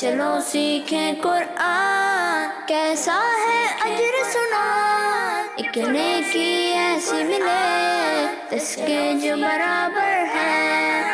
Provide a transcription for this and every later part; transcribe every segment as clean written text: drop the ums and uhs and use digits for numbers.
چلو سیکھیں قرآن، کیسا ہے اجر سنا، ایک نیکی ایسی ملے اس کے جو برابر ہے۔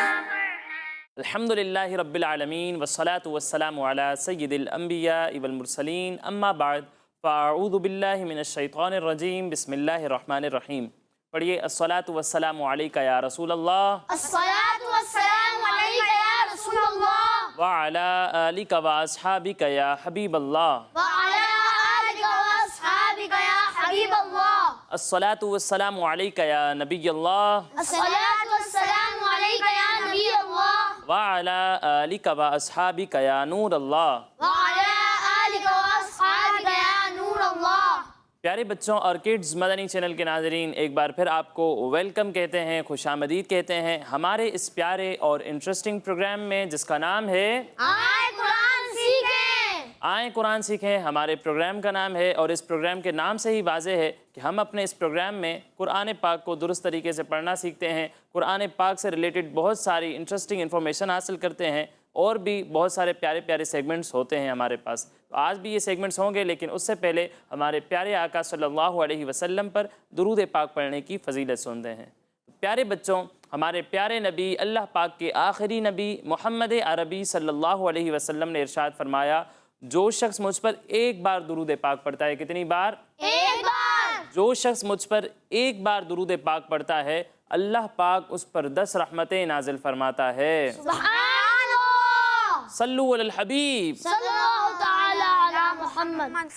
الحمدللہ رب العالمین والصلاة والسلام علی سید الانبیاء والمرسلین، اما بعد فاعوذ باللہ من الشیطان الرجیم، بسم اللہ الرحمن الرحیم۔ پڑھیے الصلاة والسلام علیک یا رسول اللہ، الصلاة والسلام علیک یا رسول اللہ، وعلی آلک واصحابک یا حبیب اللہ، وعلی آلک واصحابک یا حبیب اللہ، الصلاة والسلام علیک یا نبی اللہ، الصلاة والسلام علیک یا نبی اللہ، وعلی آلک واصحابک یا نور اللہ۔ وعلی آلک واصحابک یا نور اللہ۔ پیارے بچوں اور کڈز مدنی چینل کے ناظرین، ایک بار پھر آپ کو ویلکم کہتے ہیں، خوش آمدید کہتے ہیں ہمارے اس پیارے اور انٹرسٹنگ پروگرام میں جس کا نام ہے آئیں قرآن سیکھیں، آئیں قرآن سیکھیں۔ ہمارے پروگرام کا نام ہے اور اس پروگرام کے نام سے ہی واضح ہے کہ ہم اپنے اس پروگرام میں قرآن پاک کو درست طریقے سے پڑھنا سیکھتے ہیں، قرآن پاک سے ریلیٹڈ بہت ساری انٹرسٹنگ انفارمیشن حاصل کرتے ہیں، اور بھی بہت سارے پیارے پیارے سیگمنٹس ہوتے ہیں ہمارے پاس۔ تو آج بھی یہ سیگمنٹس ہوں گے، لیکن اس سے پہلے ہمارے پیارے آقا صلی اللہ علیہ وسلم پر درود پاک پڑھنے کی فضیلت سنتے ہیں۔ پیارے بچوں، ہمارے پیارے نبی، اللہ پاک کے آخری نبی محمد عربی صلی اللہ علیہ وسلم نے ارشاد فرمایا، جو شخص مجھ پر ایک بار درود پاک پڑھتا ہے، کتنی بار؟ ایک بار۔ جو شخص مجھ پر ایک بار درود پاک پڑھتا ہے، اللہ پاک اس پر 10 رحمتیں نازل فرماتا ہے۔ سبحان اللہ، صلو علی الحبیب۔ صلی اللہ تعالی علی محمد۔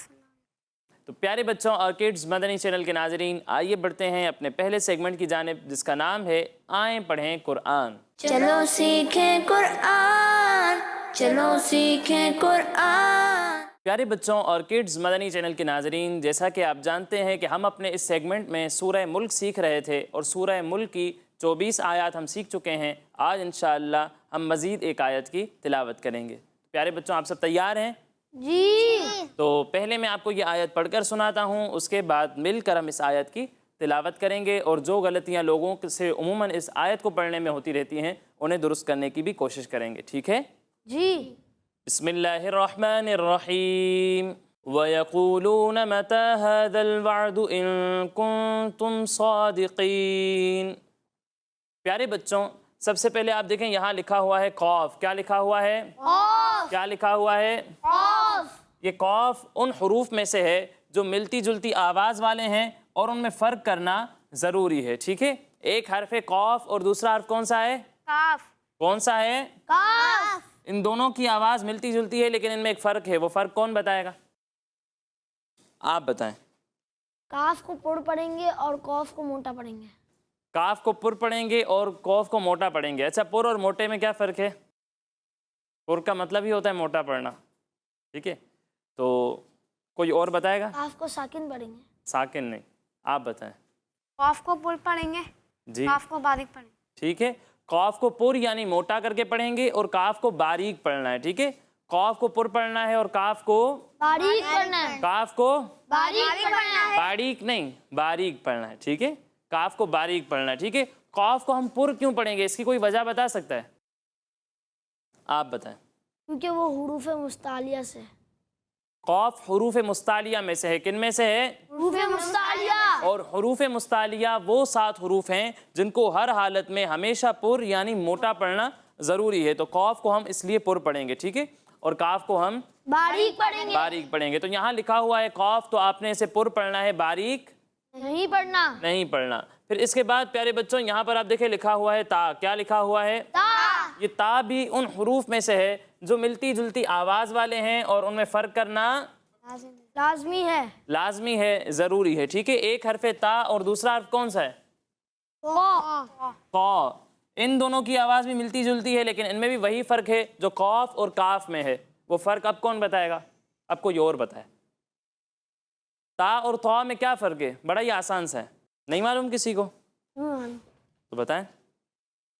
تو پیارے بچوں اور کڈز مدنی چینل کے ناظرین، آئیے بڑھتے ہیں اپنے پہلے سیگمنٹ کی جانب، جس کا نام ہے آئیں پڑھیں قرآن۔ چلو سیکھیں قرآن، چلو سیکھیں قرآن۔ پیارے بچوں اور کڈز مدنی چینل کے ناظرین، جیسا کہ آپ جانتے ہیں کہ ہم اپنے اس سیگمنٹ میں سورہ ملک سیکھ رہے تھے، اور سورہ ملک کی 24 آیات ہم سیکھ چکے ہیں۔ آج انشاءاللہ ہم مزید ایک آیت کی تلاوت کریں گے۔ پیارے بچوں، آپ سب تیار ہیں؟ جی۔ تو پہلے میں آپ کو یہ آیت پڑھ کر سناتا ہوں، اس کے بعد مل کر ہم اس آیت کی تلاوت کریں گے، اور جو غلطیاں لوگوں سے عموماً اس آیت کو پڑھنے میں ہوتی رہتی ہیں انہیں درست کرنے کی بھی کوشش کریں گے، ٹھیک ہے؟ جی۔ بسم اللہ الرحمن الرحیم۔ وَيَقُولُونَ مَتَى هَذَا الْوَعْدُ إِن كُنتُمْ صَادِقِينَ۔ پیارے بچوں، سب سے پہلے آپ دیکھیں یہاں لکھا ہوا ہے قاف۔ کیا لکھا ہوا ہے؟ قاف۔ کیا لکھا ہوا ہے؟ قاف۔ یہ قاف ان حروف میں سے ہے جو ملتی جلتی آواز والے ہیں، اور ان میں فرق کرنا ضروری ہے، ٹھیک ہے؟ ایک حرف قاف اور دوسرا حرف کون سا ہے؟ کاف۔ کون سا ہے؟ کاف۔ ان دونوں کی آواز ملتی جلتی ہے، لیکن ان میں ایک فرق ہے۔ وہ فرق کون بتائے گا؟ آپ بتائیں۔ کاف کو پر پڑھیں گے اور قاف کو موٹا پڑھیں گے۔ کاف کو پر پڑھیں گے اور قوف کو موٹا پڑھیں گے۔ اچھا، پر اور موٹے میں کیا فرق ہے؟ پر کا مطلب ہی ہوتا ہے موٹا پڑھنا، ٹھیک ہے؟ تو کوئی اور بتائے گا؟ کاف کو ساکن پڑھیں گے۔ ساکن نہیں، آپ بتائیں۔ قاف کو پر پڑھیں گے، جی کاف کو باریک پڑھیں گے۔ ٹھیک ہے، قاف کو پر یعنی موٹا کر کے پڑھیں گے، اور کاف کو باریک پڑھنا ہے، ٹھیک ہے؟ قاف کو پر پڑھنا ہے اور کاف کو باریک پڑھنا ہے۔ کاف کو باریک پڑھنا ہے۔ باریک نہیں، باریک پڑھنا ہے، ٹھیک ہے؟ کاف کو باریک پڑھنا ہے، ٹھیک ہے؟ قاف کو ہم پر کیوں پڑھیں گے؟ اس کی کوئی وجہ بتا سکتا ہے؟ آپ بتائیں۔ کیونکہ وہ حروف مستعلیہ سے۔ قاف حروف مستعلیہ میں سے ہے، کن میں سے ہے؟ حروف مستعلیہ۔ اور حروف مستعلیہ وہ 7 حروف ہیں جن کو ہر حالت میں ہمیشہ پر یعنی موٹا پڑھنا ضروری ہے۔ تو قاف کو ہم اس لیے پر پڑھیں گے، ٹھیک ہے؟ اور کاف کو ہم باریک پڑھیں گے۔ باریک پڑھیں گے۔ تو یہاں لکھا ہوا ہے قاف، تو آپ نے اسے پر پڑھنا ہے، باریک نہیں پڑھنا۔ نہیں پڑھنا۔ پھر اس کے بعد پیارے بچوں یہاں پر آپ دیکھیں لکھا ہوا ہے تا۔ کیا لکھا ہوا ہے؟ تا۔ یہ تا بھی ان حروف میں سے ہے جو ملتی جلتی آواز والے ہیں، اور ان میں فرق کرنا لازمی ہے۔ لازمی ہے، ضروری ہے، ٹھیک ہے؟ ایک حرف تا اور دوسرا حرف کون سا ہے؟ قا۔ قا۔ ان دونوں کی آواز بھی ملتی جلتی ہے، لیکن ان میں بھی وہی فرق ہے جو قاف اور کاف میں ہے۔ وہ فرق اب کون بتائے گا؟ اب کوئی اور بتائے۔ تا اور طا میں کیا فرق ہے؟ بڑا ہی آسان سا ہے، نہیں معلوم کسی کو؟ تو بتائیں۔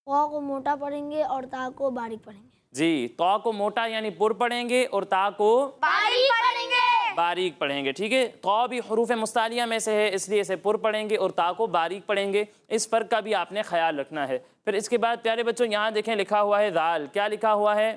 قا کو موٹا پڑھیں گے اور تا کو باریک پڑھیں گے۔ جی، تا کو موٹا یعنی پر پڑھیں گے، اور تا کو باریک پڑھیں گے۔ باریک پڑھیں گے، ٹھیک ہے؟ تا بھی حروف مستعلیہ میں سے ہے، اس لیے اسے پر پڑھیں گے، اور تا کو باریک پڑھیں گے۔ اس فرق کا بھی آپ نے خیال رکھنا ہے۔ پھر اس کے بعد پیارے بچوں یہاں دیکھیں لکھا ہوا ہے ذال۔ کیا لکھا ہوا ہے؟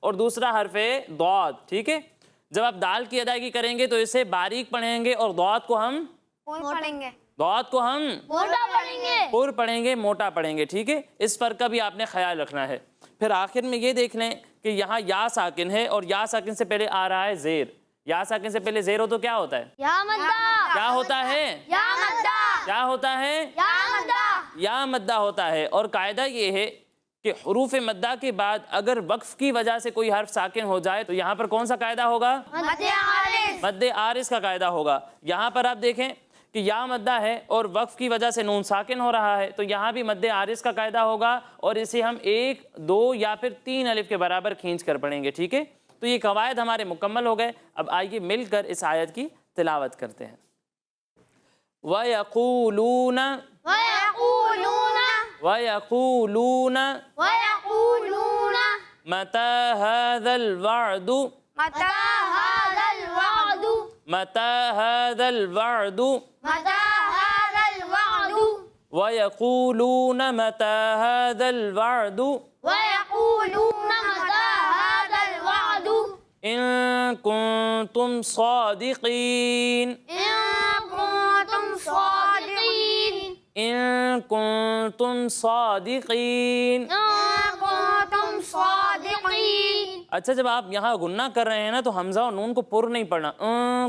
اور دوسرا حرف ضاد، ٹھیک ہے؟ جب آپ دال کی ادائیگی کریں گے تو اسے باریک پڑھیں گے اور ضاد کو ہم پڑھیں گے، موٹا پڑھیں گے، پر پڑھیں گے، موٹا پڑھیں گے، ٹھیک ہے؟ اس فرق کا بھی آپ نے خیال رکھنا ہے۔ پھر آخر میں یہ دیکھ لیں کہ یہاں یا ساکن ہے اور یا ساکن سے پہلے آ رہا ہے زیر۔ یا ساکن سے پہلے زیر ہو تو کیا ہوتا ہے؟ یا مدہ، کیا ہوتا ہے؟ یا مدہ، کیا ہوتا ہے؟ یا مدہ، یا مدہ ہوتا ہے۔ اور قاعدہ یہ ہے کہ حروف مدہ کے بعد اگر وقف کی وجہ سے کوئی حرف ساکن ہو جائے تو یہاں پر کون سا قاعدہ ہوگا؟ مد عارض، مد عارض کا قاعدہ ہوگا۔ یہاں پر آپ دیکھیں کہ یا مدہ ہے اور وقف کی وجہ سے نون ساکن ہو رہا ہے تو یہاں بھی مد عارض کا قاعدہ ہوگا اور اسے ہم 1، 2 یا پھر 3 الف کے برابر کھینچ کر پڑھیں گے، ٹھیک ہے؟ تو یہ قواعد ہمارے مکمل ہو گئے۔ اب آئیے مل کر اس آیت کی تلاوت کرتے ہیں۔ وَيَقُولُونَ وَيَقُولُونَ وَيَقُولُونَ وَيَقُولُونَ مَتَى هَذَا الْوَعْدُ مَتَى هَذَا الْوَعْدُ مَتَى هَذَا الْوَعْدُ مَتَى هَذَا الْوَعْدُ وَيَقُولُونَ مَتَى هَذَا الْوَعْدُ وَيَقُولُونَ مَتَى هَذَا الْوَعْدُ إِن كُنتُمْ صَادِقِينَ إِن كُنتُمْ صَادِقِينَ إِن كُنتُمْ صَادِقِينَ۔ إِن كُنتُمْ صَادِقِينَ۔ اچھا جب آپ یہاں غنہ کر رہے ہیں نا تو حمزہ اور نون کو پر نہیں پڑھنا،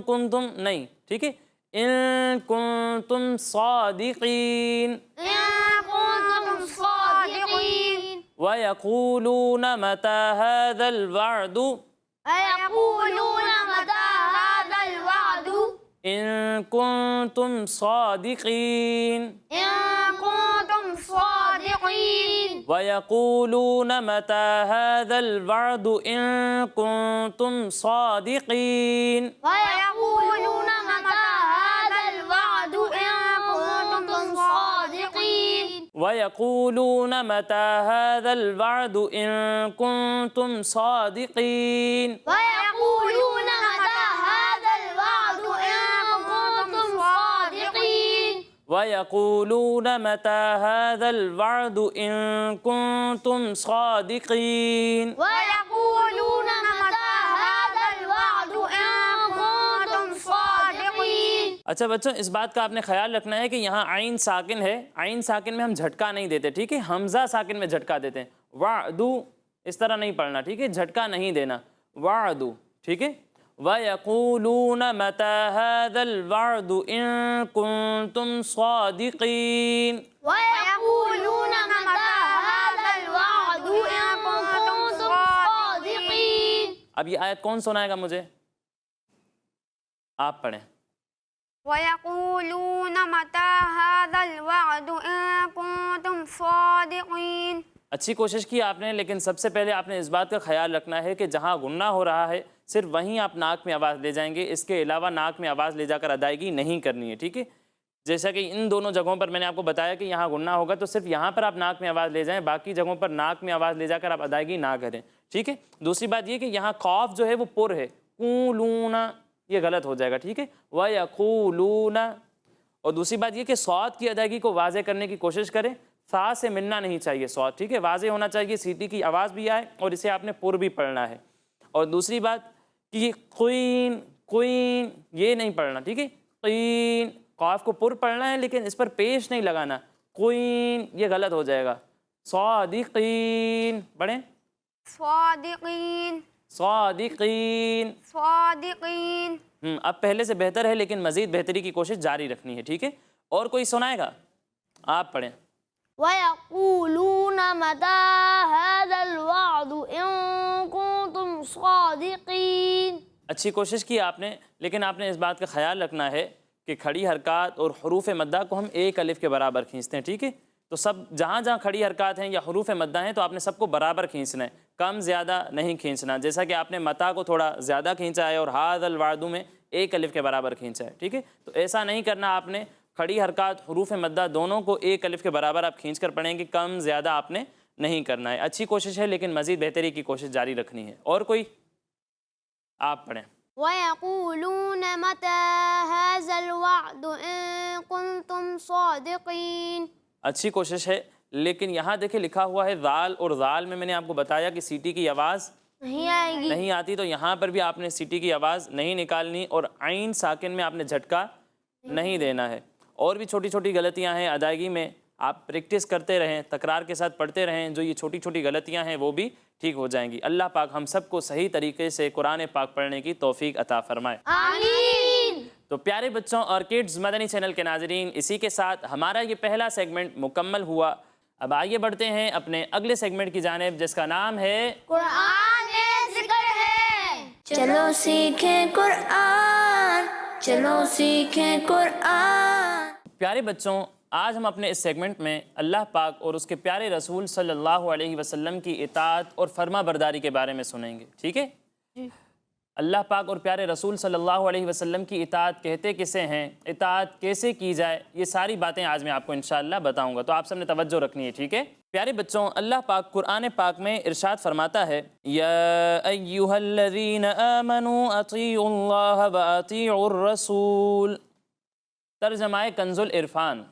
کنتم نہیں، ٹھیک ہے؟ ان کنتم صادقین۔ إِن كُنتُمْ صَادِقِينَ۔ وَيَقُولُونَ مَتَى هَذَا الْوَعْدُ وَيَقُولُونَ مَتَى هَذَا الْوَعْدُ إِن كُنتُمْ صَادِقِينَ۔ إِن كُنتُمْ صَادِقِينَ۔ وَيَقُولُونَ مَتَى هَذَا الْوَعْدُ إِن كُنتُمْ صَادِقِينَ۔ وَيَقُولُونَ مَتَى هَذَا الْوَعْدُ إِن كُنتُمْ صَادِقِينَ۔ وَيَقُولُونَ مَتَى هَذَا الْوَعْدُ إِن كُنتُمْ صَادِقِينَ۔ وَيَقُولُونَ مَتَى هَذَا الْوَعْدُ إِن كُنتُمْ صَادِقِينَ۔ وَيَقُولُونَ مَتَى هَذَا الْوَعْدُ إِن كُنتُمْ صَادِقِينَ۔ وَيَقُولُونَ مَتَى هَذَا الْوَعْدُ إِن كُنتُمْ صَادِقِينَ۔ اچھا بچوں اس بات کا آپ نے خیال رکھنا ہے کہ یہاں عین ساکن ہے، عین ساکن میں ہم جھٹکا نہیں دیتے، ٹھیک ہے؟ حمزہ ساکن میں جھٹکا دیتے ہیں، وعدو اس طرح نہیں پڑھنا، ٹھیک ہے؟ جھٹکا نہیں دینا، وعدو، ٹھیک ہے؟ وَيَقُولُونَ مَتَى هَذَا الْوَعْدُ إِن كُنتُمْ صَادِقِينَ۔ وَيَقُولُونَ مَتَى هَذَا الْوَعْدُ إِن كُنتُمْ صَادِقِينَ۔ اب یہ آیت کون سنائے گا مجھے؟ آپ پڑھیں۔ وَيَقُولُونَ مَتَى هَذَا الْوَعْدُ إِن كُنتُمْ صَادِقِينَ۔ اچھی کوشش کی آپ نے، لیکن سب سے پہلے آپ نے اس بات کا خیال رکھنا ہے کہ جہاں غنہ ہو رہا ہے صرف وہیں آپ ناک میں آواز لے جائیں گے، اس کے علاوہ ناک میں آواز لے جا کر ادائیگی نہیں کرنی ہے، ٹھیک ہے؟ جیسا کہ ان دونوں جگہوں پر میں نے آپ کو بتایا کہ یہاں غنہ ہوگا تو صرف یہاں پر آپ ناک میں آواز لے جائیں، باقی جگہوں پر ناک میں آواز لے جا کر آپ ادائیگی نہ کریں، ٹھیک ہے؟ دوسری بات یہ کہ یہاں قاف جو ہے وہ پر ہے، قولون، یہ غلط ہو جائے گا، ٹھیک ہے؟ وَيَقُولُونَ۔ اور دوسری بات یہ کہ صاد کی ادائیگی کو واضح کرنے کی کوشش کریں، فا سے ملنا نہیں چاہیے صاد، ٹھیک ہے؟ واضح ہونا چاہیے، سیٹی کی آواز بھی آئے اور اسے آپ نے پر بھی پڑھنا ہے۔ اور دوسری بات کہ یہ قین، قین یہ نہیں پڑھنا، ٹھیک ہے؟ قین، قاف کو پر پڑھنا ہے لیکن اس پر پیش نہیں لگانا، قین یہ غلط ہو جائے گا۔ صادقین پڑھیں، صادقین، صادقین۔ صادقین۔ اب پہلے سے بہتر ہے لیکن مزید بہتری کی کوشش جاری رکھنی ہے، ٹھیک ہے؟ اور کوئی سنائے گا؟ آپ پڑھیں۔ وَيَقُولُونَ مَتَى هَذَا الْوَعْدُ إِن كُنتُمْ صَادِقِينَ۔ اچھی کوشش کی آپ نے، لیکن آپ نے اس بات کا خیال رکھنا ہے کہ کھڑی حرکات اور حروف مدہ کو ہم 1 الف کے برابر کھینچتے ہیں، ٹھیک ہے؟ تو سب جہاں جہاں کھڑی حرکات ہیں یا حروف مدہ ہیں تو آپ نے سب کو برابر کھینچنا ہے، کم زیادہ نہیں کھینچنا، جیسا کہ آپ نے متا کو تھوڑا زیادہ کھینچا ہے اور ہاذ الوعد میں 1 الف کے برابر کھینچا ہے، ٹھیک ہے؟ تو ایسا نہیں کرنا، آپ نے کھڑی حرکات حروف مدہ دونوں کو 1 الف کے برابر آپ کھینچ کر پڑھیں گے، کم زیادہ آپ نے نہیں کرنا ہے۔ اچھی کوشش ہے لیکن مزید بہتری کی کوشش جاری رکھنی ہے۔ اور کوئی؟ آپ پڑھیں۔ وَيَقُولُونَ مَتَى هَذَا الْوَعْدُ إِن كُنتُمْ صَادِقِينَ۔ اچھی کوشش ہے لیکن یہاں دیکھیں لکھا ہوا ہے ذال، اور ذال میں نے آپ کو بتایا کہ سیٹی کی آواز نہیں آئے گی. نہیں آتی تو یہاں پر بھی آپ نے سٹی کی آواز نہیں نکالنی اور عین ساکن میں آپ نے جھٹکا نہیں دینا ہے. اور بھی چھوٹی چھوٹی غلطیاں ہیں ادائیگی میں، آپ پریکٹس کرتے رہیں، تکرار کے ساتھ پڑھتے رہیں، جو یہ چھوٹی چھوٹی غلطیاں ہیں وہ بھی ٹھیک ہو جائیں گی. اللہ پاک ہم سب کو صحیح طریقے سے قرآن پاک پڑھنے کی توفیق عطا فرمائے. آمین. تو پیارے بچوں اور کڈز مدنی چینل کے ناظرین، اسی کے ساتھ ہمارا یہ پہلا سیگمنٹ مکمل ہوا. اب آئیے بڑھتے ہیں اپنے اگلے سیگمنٹ کی جانب، جس کا نام ہے قرآن میں ذکر ہے. چلو سیکھیں قرآن، چلو سیکھیں قرآن. پیارے بچوں، آج ہم اپنے اس سیگمنٹ میں اللہ پاک اور اس کے پیارے رسول صلی اللہ علیہ وسلم کی اطاعت اور فرما برداری کے بارے میں سنیں گے. ٹھیک ہے؟ اللہ پاک اور پیارے رسول صلی اللہ علیہ وسلم کی اطاعت کہتے کسے ہیں، اطاعت کیسے کی جائے، یہ ساری باتیں آج میں آپ کو انشاءاللہ بتاؤں گا. تو آپ سب نے توجہ رکھنی ہے. ٹھیک ہے پیارے بچوں، اللہ پاک قرآن پاک میں ارشاد فرماتا ہے، یا ایھا الذین آمنوا اطیعوا اللہ واطیعوا الرسول. ترجمہ کنز العرفان،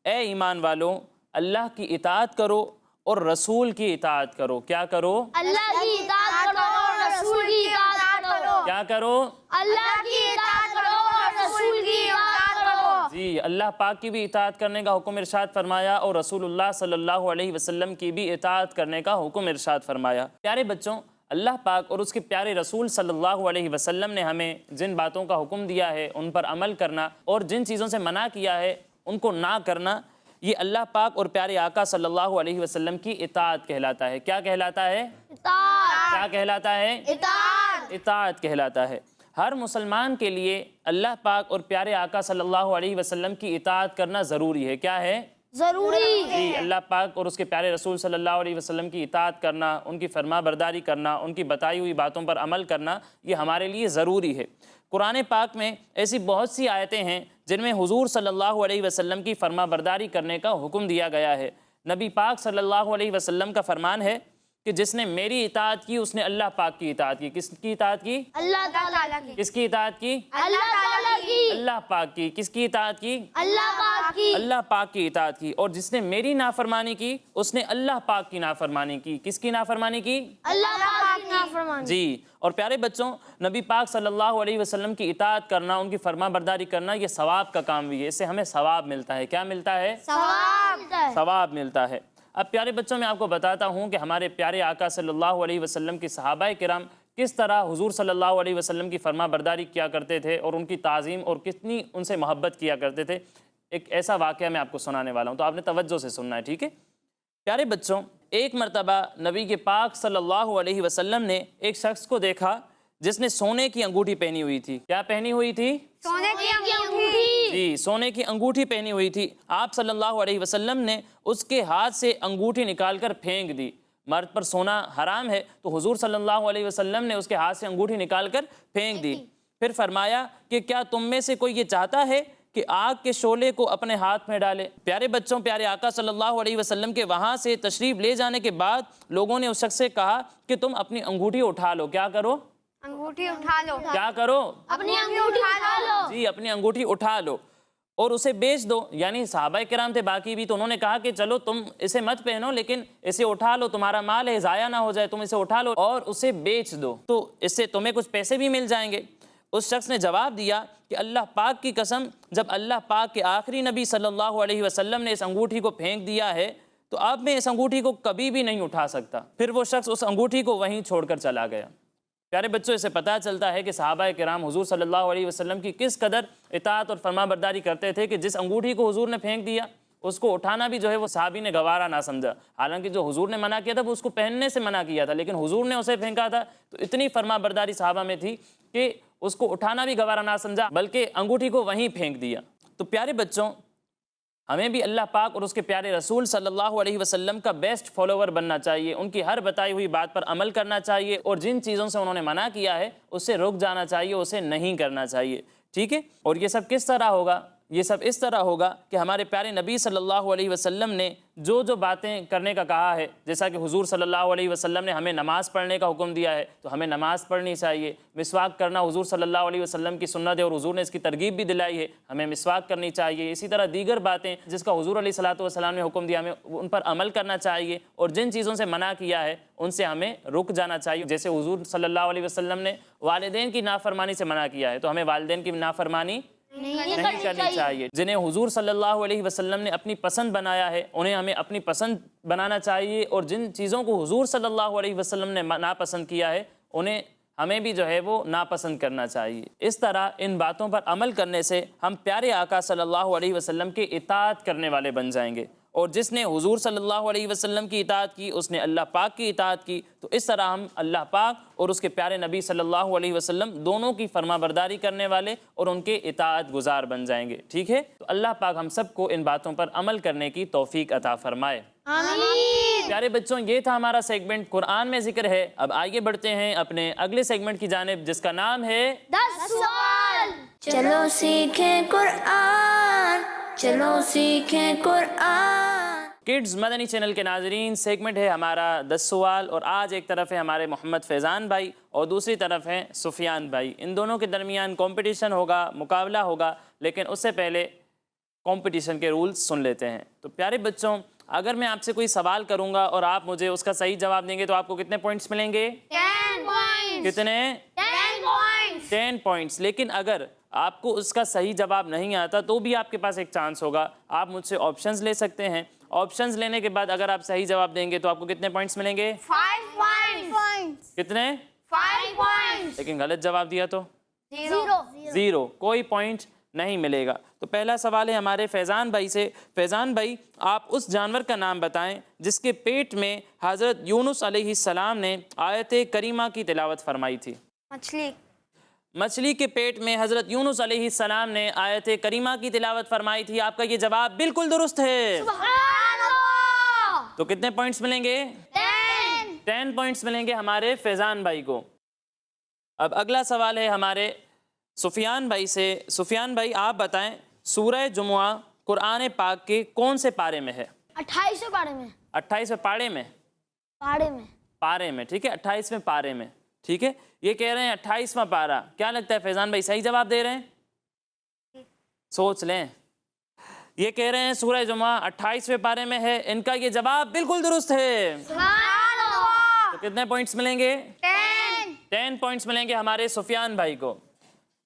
اے ایمان والو اللہ کی اطاعت کرو اور رسول کی اطاعت کرو. کیا کرو؟ اللہ کی اطاعت کرو اور رسول کی اطاعت کرو. کیا کرو؟ اللہ کی اطاعت کرو اور رسول کی اطاعت کرو. جی، اللہ پاک کی بھی اطاعت کرنے کا حکم ارشاد فرمایا اور رسول اللہ صلی اللہ علیہ وسلم کی بھی اطاعت کرنے کا حکم ارشاد فرمایا. پیارے بچوں، اللہ پاک اور اس کے پیارے رسول صلی اللہ علیہ وسلم نے ہمیں جن باتوں کا حکم دیا ہے ان پر عمل کرنا، اور جن چیزوں سے منع کیا ہے ان کو نہ کرنا، یہ اللہ پاک اور پیارے آقا صلی اللہ علیہ وسلم کی اطاعت کہلاتا ہے. کیا کہلاتا ہے؟ اطاعت. کیا کہلاتا ہے؟ اطاعت. اطاعت کہلاتا ہے. ہر مسلمان کے لیے اللہ پاک اور پیارے آقا صلی اللہ علیہ وسلم کی اطاعت کرنا ضروری ہے. کیا ہے؟ ضروری. جی، اللہ پاک اور اس کے پیارے رسول صلی اللہ علیہ وسلم کی اطاعت کرنا، ان کی فرما برداری کرنا، ان کی بتائی ہوئی باتوں پر عمل کرنا، یہ ہمارے لیے ضروری ہے. قرآن پاک میں ایسی بہت سی آیتیں ہیں جن میں حضور صلی اللہ علیہ وسلم کی فرما برداری کرنے کا حکم دیا گیا ہے. نبی پاک صلی اللہ علیہ وسلم کا فرمان ہے کہ جس نے میری اطاعت کی اس نے اللہ پاک کی اطاعت کی. کس کی اطاعت کی؟ اللہ تعالیٰ کی. کس کی اطاعت کی؟ اللہ تعالیٰ کی. اللہ پاک کی. کس کی اطاعت کی؟ اللہ پاک کی. اللہ پاک کی اطاعت کی. اور جس نے میری نافرمانی کی اس نے اللہ پاک کی نافرمانی کی. کس کی نافرمانی کی؟ اللہ پاک کی نافرمانی. جی. اور پیارے بچوں، نبی پاک صلی اللہ علیہ وسلم کی اطاعت کرنا، ان کی فرما برداری کرنا، یہ ثواب کا کام بھی ہے. اس سے ہمیں ثواب ملتا ہے. کیا ملتا ہے؟ ثواب ملتا ہے. ثواب ملتا ہے. اب پیارے بچوں، میں آپ کو بتاتا ہوں کہ ہمارے پیارے آقا صلی اللہ علیہ وسلم کی صحابہ کرام کس طرح حضور صلی اللہ علیہ وسلم کی فرما برداری کیا کرتے تھے اور ان کی تعظیم اور کتنی ان سے محبت کیا کرتے تھے. ایک ایسا واقعہ میں آپ کو سنانے والا ہوں، تو آپ نے توجہ سے سننا ہے. ٹھیک ہے پیارے بچوں، ایک مرتبہ نبی کے پاک صلی اللہ علیہ وسلم نے ایک شخص کو دیکھا جس نے سونے کی انگوٹھی پہنی ہوئی تھی. کیا پہنی ہوئی تھی؟ سونے کی انگوٹھی. جی، سونے کی انگوٹھی پہنی ہوئی تھی. آپ صلی اللہ علیہ وسلم نے اس کے ہاتھ سے انگوٹھی نکال کر پھینک دی. مرد پر سونا حرام ہے تو حضور صلی اللہ علیہ وسلم نے اس کے ہاتھ سے انگوٹھی نکال کر پھینک دی. پھر فرمایا کہ کیا تم میں سے کوئی یہ چاہتا ہے کہ آگ کے شعلے کو اپنے ہاتھ میں ڈالے؟ پیارے بچوں، پیارے آقا صلی اللہ علیہ وسلم کے وہاں سے تشریف لے جانے کے بعد لوگوں نے اس شخص سے کہا کہ تم اپنی انگوٹھی اٹھا لو. کیا کرو؟ انگوٹھی اٹھا لو. کیا کرو؟ اپنی انگوٹھی اٹھا لو. جی، اپنی انگوٹھی اٹھا لو اور اسے بیچ دو. یعنی صحابہ کرام تھے باقی بھی، تو انہوں نے کہا کہ چلو تم اسے مت پہنو لیکن اسے اٹھا لو، تمہارا مال ہے، ضائع نہ ہو جائے، تم اسے اٹھا لو اور اسے بیچ دو، تو اس سے تمہیں کچھ پیسے بھی مل جائیں گے. اس شخص نے جواب دیا کہ اللہ پاک کی قسم، جب اللہ پاک کے آخری نبی صلی اللہ علیہ وسلم نے اس انگوٹھی کو پھینک دیا ہے تو اب میں اس انگوٹھی کو کبھی بھی نہیں اٹھا سکتا. پھر وہ شخص اس انگوٹھی کو وہیں چھوڑ کر چلا گیا. پیارے بچوں، اس سے پتہ چلتا ہے کہ صحابہ کرام حضور صلی اللہ علیہ وسلم کی کس قدر اطاعت اور فرما برداری کرتے تھے کہ جس انگوٹھی کو حضور نے پھینک دیا اس کو اٹھانا بھی جو ہے وہ صحابی نے گوارا نہ سمجھا. حالانکہ جو حضور نے منع کیا تھا وہ اس کو پہننے سے منع کیا تھا، لیکن حضور نے اسے پھینکا تھا تو اتنی فرما برداری صحابہ میں تھی کہ اس کو اٹھانا بھی گوارا نہ سمجھا بلکہ انگوٹھی کو وہیں پھینک دیا. تو پیارے بچوں، ہمیں بھی اللہ پاک اور اس کے پیارے رسول صلی اللہ علیہ وسلم کا بیسٹ فالوور بننا چاہیے. ان کی ہر بتائی ہوئی بات پر عمل کرنا چاہیے اور جن چیزوں سے انہوں نے منع کیا ہے اس سے رک جانا چاہیے، اسے نہیں کرنا چاہیے. ٹھیک ہے؟ اور یہ سب کس طرح ہوگا؟ یہ سب اس طرح ہوگا کہ ہمارے پیارے نبی صلی اللہ علیہ وسلم نے جو جو باتیں کرنے کا کہا ہے، جیسا کہ حضور صلی اللہ علیہ وسلم نے ہمیں نماز پڑھنے کا حکم دیا ہے تو ہمیں نماز پڑھنی چاہیے، مسواک کرنا حضور صلی اللہ علیہ وسلم کی سنت ہے اور حضور نے اس کی ترغیب بھی دلائی ہے، ہمیں مسواک کرنی چاہیے۔ اسی طرح دیگر باتیں جس کا حضور علیہ الصلوۃ والسلام نے حکم دیا ہمیں ان پر عمل کرنا چاہیے، اور جن چیزوں سے منع کیا ہے ان سے ہمیں رک جانا چاہیے۔ جیسے حضور صلی اللہ علیہ وسلم نے والدین کی نافرمانی سے منع کیا ہے تو ہمیں والدین کی نافرمانی نہیں کرنی چاہیے۔ جنہیں حضور صلی اللہ علیہ وسلم نے اپنی پسند بنایا ہے انہیں ہمیں اپنی پسند بنانا چاہیے، اور جن چیزوں کو حضور صلی اللہ علیہ وسلم نے ناپسند کیا ہے انہیں ہمیں بھی جو ہے وہ ناپسند کرنا چاہیے۔ اس طرح ان باتوں پر عمل کرنے سے ہم پیارے آقا صلی اللہ علیہ وسلم کے اطاعت کرنے والے بن جائیں گے، اور جس نے حضور صلی اللہ علیہ وسلم کی اطاعت کی اس نے اللہ پاک کی اطاعت کی، تو اس طرح ہم اللہ پاک اور اس کے پیارے نبی صلی اللہ علیہ وسلم دونوں کی فرما برداری کرنے والے اور ان کے اطاعت گزار بن جائیں گے۔ ٹھیک ہے، تو اللہ پاک ہم سب کو ان باتوں پر عمل کرنے کی توفیق عطا فرمائے۔ آمین۔ پیارے بچوں، یہ تھا ہمارا سیگمنٹ قرآن میں ذکر ہے۔ اب آئیے بڑھتے ہیں اپنے اگلے سیگمنٹ کی جانب جس کا نام ہے 10 سوال۔ چلو سیکھیں قرآن، چلو سیکھیں قرآن۔ کڈز مدنی چینل کے ناظرین، سیگمنٹ ہے ہمارا 10 سوال، اور آج ایک طرف ہے ہمارے محمد فیضان بھائی اور دوسری طرف ہے سفیان بھائی۔ ان دونوں کے درمیان کمپٹیشن ہوگا، مقابلہ ہوگا، لیکن اس سے پہلے کمپٹیشن کے رولز سن لیتے ہیں۔ تو پیارے بچوں، اگر میں آپ سے کوئی سوال کروں گا اور آپ مجھے اس کا صحیح جواب دیں گے تو آپ کو کتنے پوائنٹس ملیں گے؟ 10 points۔ کتنے؟ 10 points۔ 10 پوائنٹس۔ لیکن اگر آپ کو اس کا صحیح جواب نہیں آتا تو بھی آپ کے پاس ایک چانس ہوگا، آپ مجھ سے آپشنز لے سکتے ہیں۔ آپشنز لینے کے بعد اگر آپ صحیح جواب دیں گے تو آپ کو کتنے پوائنٹس ملیں گے؟ 5 points۔ کتنے؟ 5 points۔ لیکن غلط جواب دیا تو 0۔ 0، کوئی پوائنٹ نہیں ملے گا۔ تو پہلا سوال ہے ہمارے فیضان بھائی سے۔ فیضان بھائی، آپ اس جانور کا نام بتائیں جس کے پیٹ میں حضرت یونس علیہ السلام نے آیت کریمہ کی تلاوت فرمائی تھی۔ مچھلی۔ مچھلی کے پیٹ میں حضرت یونس علیہ السلام نے آیت کریمہ کی تلاوت فرمائی تھی۔ آپ کا یہ جواب بالکل درست ہے۔ سبحان اللہ۔ تو کتنے پوائنٹس ملیں گے؟ 10۔ 10 پوائنٹس ملیں گے ہمارے فیضان بھائی کو۔ اب اگلا سوال ہے ہمارے سفیان بھائی سے۔ سفیان بھائی، آپ بتائیں سورہ جمعہ قرآن پاک کے کون سے پارے میں ہے؟ 28ویں پارے میں۔ 28ویں پارے میں؟ پارے میں۔ پارے میں، ٹھیک ہے، 28ویں پارے میں، ٹھیک ہے۔ یہ کہہ رہے ہیں 28واں پارہ۔ کیا لگتا ہے فیضان بھائی صحیح جواب دے رہے ہیں؟ سوچ لیں۔ یہ کہہ رہے ہیں سورہ جمعہ 28ویں پارے میں ہے، ان کا یہ جواب بالکل درست ہے۔ سبحان اللہ۔ تو کتنے پوائنٹس ملیں گے؟ 10۔ 10 پوائنٹس ملیں گے ہمارے سفیان بھائی کو۔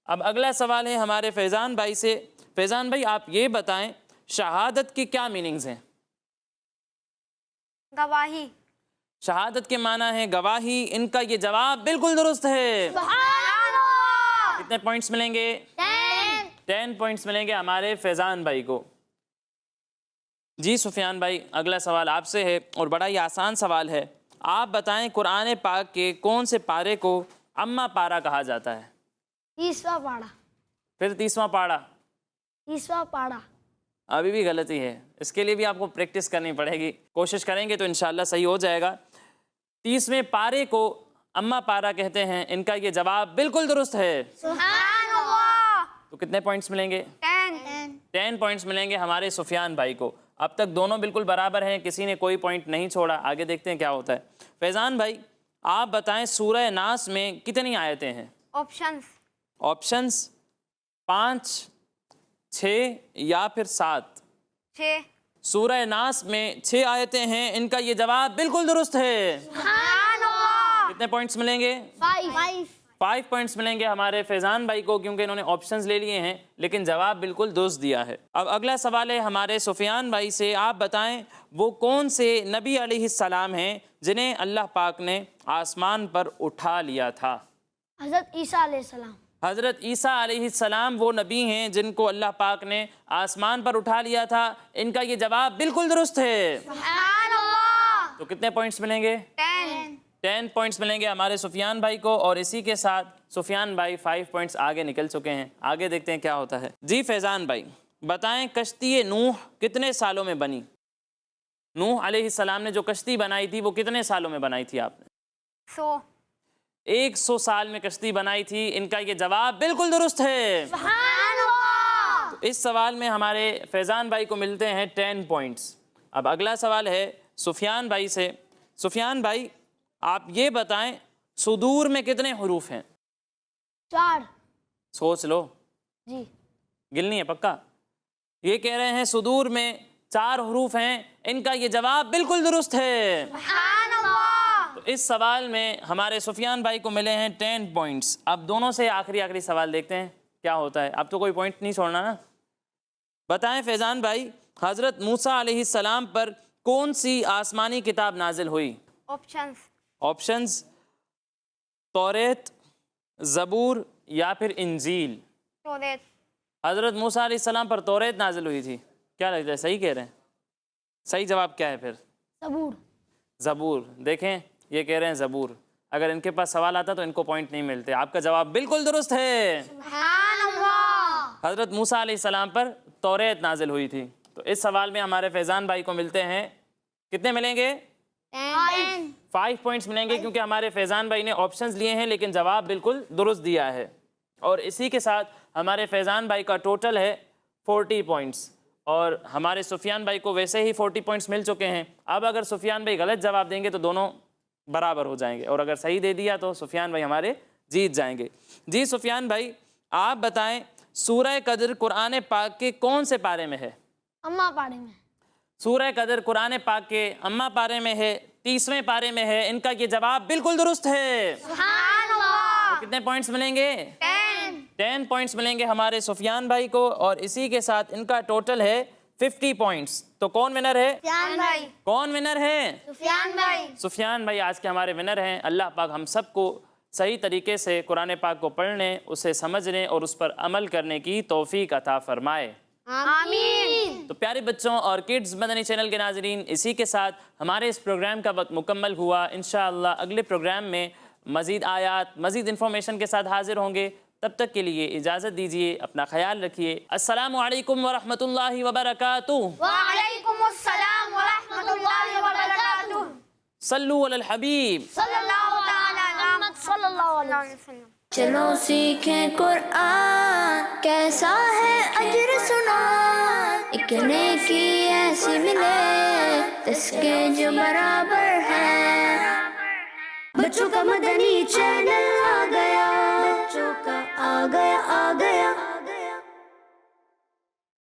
اب اگلا سوال ہے ہمارے فیضان بھائی سے۔ فیضان بھائی، آپ یہ بتائیں شہادت کی کیا میننگز ہیں؟ گواہی۔ شہادت کے معنی ہے گواہی، ان کا یہ جواب بالکل درست ہے۔ سبحان اللہ۔ کتنے پوائنٹس ملیں گے؟ 10۔ 10 پوائنٹس ملیں گے ہمارے فیضان بھائی کو۔ جی سفیان بھائی، اگلا سوال آپ سے ہے اور بڑا ہی آسان سوال ہے۔ آپ بتائیں قرآن پاک کے کون سے پارے کو اما پارہ کہا جاتا ہے؟ 30واں پارہ۔ پھر 30واں پارہ؟ 30واں پارہ۔ ابھی بھی غلطی ہے، اس کے لیے بھی آپ کو پریکٹس کرنی پڑے گی، کوشش کریں گے تو انشاءاللہ صحیح ہو جائے گا۔ 30ویں پارے کو اما پارہ کہتے ہیں، ان کا یہ جواب بالکل درست ہے۔ سبحان اللہ۔ تو کتنے پوائنٹس ملیں گے؟ 10۔ 10 پوائنٹس ملیں گے ہمارے سفیان بھائی کو۔ اب تک دونوں بالکل برابر ہیں، کسی نے کوئی پوائنٹ نہیں چھوڑا۔ آگے دیکھتے ہیں کیا ہوتا ہے۔ فیضان بھائی، آپ بتائیں سورہ ناس میں کتنی آیتیں ہیں؟ آپشنز۔ آپشنز 5، 6 یا پھر 7؟ 6۔ سورہ ناس میں 6 آیتیں ہیں، ان کا یہ جواب بالکل درست ہے۔ سبحان اللہ۔ کتنے پوائنٹس ملیں گے؟ 5۔ 5 پوائنٹس ملیں گے ہمارے فیضان بھائی کو، کیونکہ انہوں نے آپشنز لے لیے ہیں لیکن جواب بالکل درست دیا ہے۔ اب اگلا سوال ہے ہمارے سفیان بھائی سے۔ آپ بتائیں وہ کون سے نبی علیہ السلام ہیں جنہیں اللہ پاک نے آسمان پر اٹھا لیا تھا؟ حضرت عیسیٰ علیہ السلام۔ حضرت عیسیٰ علیہ السلام وہ نبی ہیں جن کو اللہ پاک نے آسمان پر اٹھا لیا تھا، ان کا یہ جواب بالکل درست ہے۔ سبحان اللہ۔ تو کتنے پوائنٹس ملیں گے؟ 10۔ 10 پوائنٹس ملیں گے ہمارے سفیان بھائی کو، اور اسی کے ساتھ سفیان بھائی 5 پوائنٹس آگے نکل چکے ہیں۔ آگے دیکھتے ہیں کیا ہوتا ہے۔ جی فیضان بھائی، بتائیں کشتی نوح کتنے سالوں میں بنی؟ نوح علیہ السلام نے جو کشتی بنائی تھی وہ کتنے سالوں میں بنائی تھی آپ نے؟ 100۔ 100 سال میں کشتی بنائی تھی، ان کا یہ جواب بالکل درست ہے۔ سبحان اللہ۔ تو اس سوال میں ہمارے فیضان بھائی کو ملتے ہیں 10 پوائنٹس۔ اب اگلا سوال ہے سفیان بھائی سے۔ سفیان بھائی آپ یہ بتائیں صدور میں کتنے حروف ہیں؟ 4 سوچ لو، جی گلنی ہے پکا؟ یہ کہہ رہے ہیں صدور میں 4 حروف ہیں، ان کا یہ جواب بالکل درست ہے۔ سبحان اللہ۔ تو اس سوال میں ہمارے سفیان بھائی کو ملے ہیں 10 پوائنٹس۔ اب دونوں سے آخری سوال دیکھتے ہیں کیا ہوتا ہے۔ اب تو کوئی پوائنٹ نہیں چھوڑنا نا۔ بتائیں فیضان بھائی حضرت موسیٰ علیہ السلام پر کون سی آسمانی کتاب نازل ہوئی؟ آپشنز توریت، زبور یا پھر انجیل۔ حضرت موسیٰ علیہ السلام پر توریت نازل ہوئی تھی، کیا لگتا ہے صحیح کہہ رہے ہیں؟ صحیح جواب کیا ہے پھر؟ زبور۔ زبور۔ دیکھیں یہ کہہ رہے ہیں زبور، اگر ان کے پاس سوال آتا تو ان کو پوائنٹ نہیں ملتے۔ آپ کا جواب بالکل درست ہے، سبحان اللہ۔ حضرت موسیٰ علیہ السلام پر توریت نازل ہوئی تھی۔ تو اس سوال میں ہمارے فیضان بھائی کو ملتے ہیں کتنے ملیں گے؟ 5 پوائنٹس ملیں گے، کیونکہ ہمارے فیضان بھائی نے آپشنز لیے ہیں لیکن جواب بالکل درست دیا ہے۔ اور اسی کے ساتھ ہمارے فیضان بھائی کا ٹوٹل ہے 40 پوائنٹس، اور ہمارے سفیان بھائی کو ویسے ہی 40 پوائنٹس مل چکے ہیں۔ اب اگر سفیان بھائی غلط جواب دیں گے تو دونوں برابر ہو جائیں گے، اور اگر صحیح دے دیا تو سفیان بھائی ہمارے جیت جائیں گے۔ جی سفیان بھائی آپ بتائیں سورہ قدر قرآن پاک کے کون سے پارے میں ہے؟ اماں پارے میں۔ سورہ قدر قرآن پاک کے اماں پارے میں ہے، 30ویں پارے میں ہے۔ ان کا یہ جواب بالکل درست ہے۔ سبحان اللہ۔ کتنے پوائنٹس ملیں گے؟ 10 پوائنٹس ملیں گے ہمارے سفیان بھائی کو، اور اسی کے ساتھ ان کا ٹوٹل ہے 50 پوائنٹس۔ تو کون ونر ہے؟ سفیان بھائی۔ کون ونر ہے؟ سفیان بھائی۔ سفیان بھائی آج کے ہمارے ونر ہیں۔ اللہ پاک ہم سب کو صحیح طریقے سے قرآن پاک کو پڑھنے، اسے سمجھنے اور اس پر عمل کرنے کی توفیق عطا فرمائے۔ آمین۔ تو پیارے بچوں اور کڈز مدنی چینل کے ناظرین، اسی کے ساتھ ہمارے اس پروگرام کا وقت مکمل ہوا۔ انشاءاللہ اگلے پروگرام میں مزید آیات، مزید انفارمیشن کے ساتھ حاضر ہوں گے۔ تب تک کے لیے اجازت دیجیے، اپنا خیال رکھیے۔ السلام علیکم ورحمۃ اللہ وبرکاتہ۔ وعلیکم السلام ورحمۃ اللہ وبرکاتہ۔ صلو علی الحبیب۔ صلی اللہ تعالی علی محمد صلی اللہ علیہ وسلم۔ چلو سیکھیں قرآن، کیسا ہے اجر سنا، ایک نیکی ایسی ملے جس کے جو برابر ہے۔ بچوں کا مدنی چینل آ گیا۔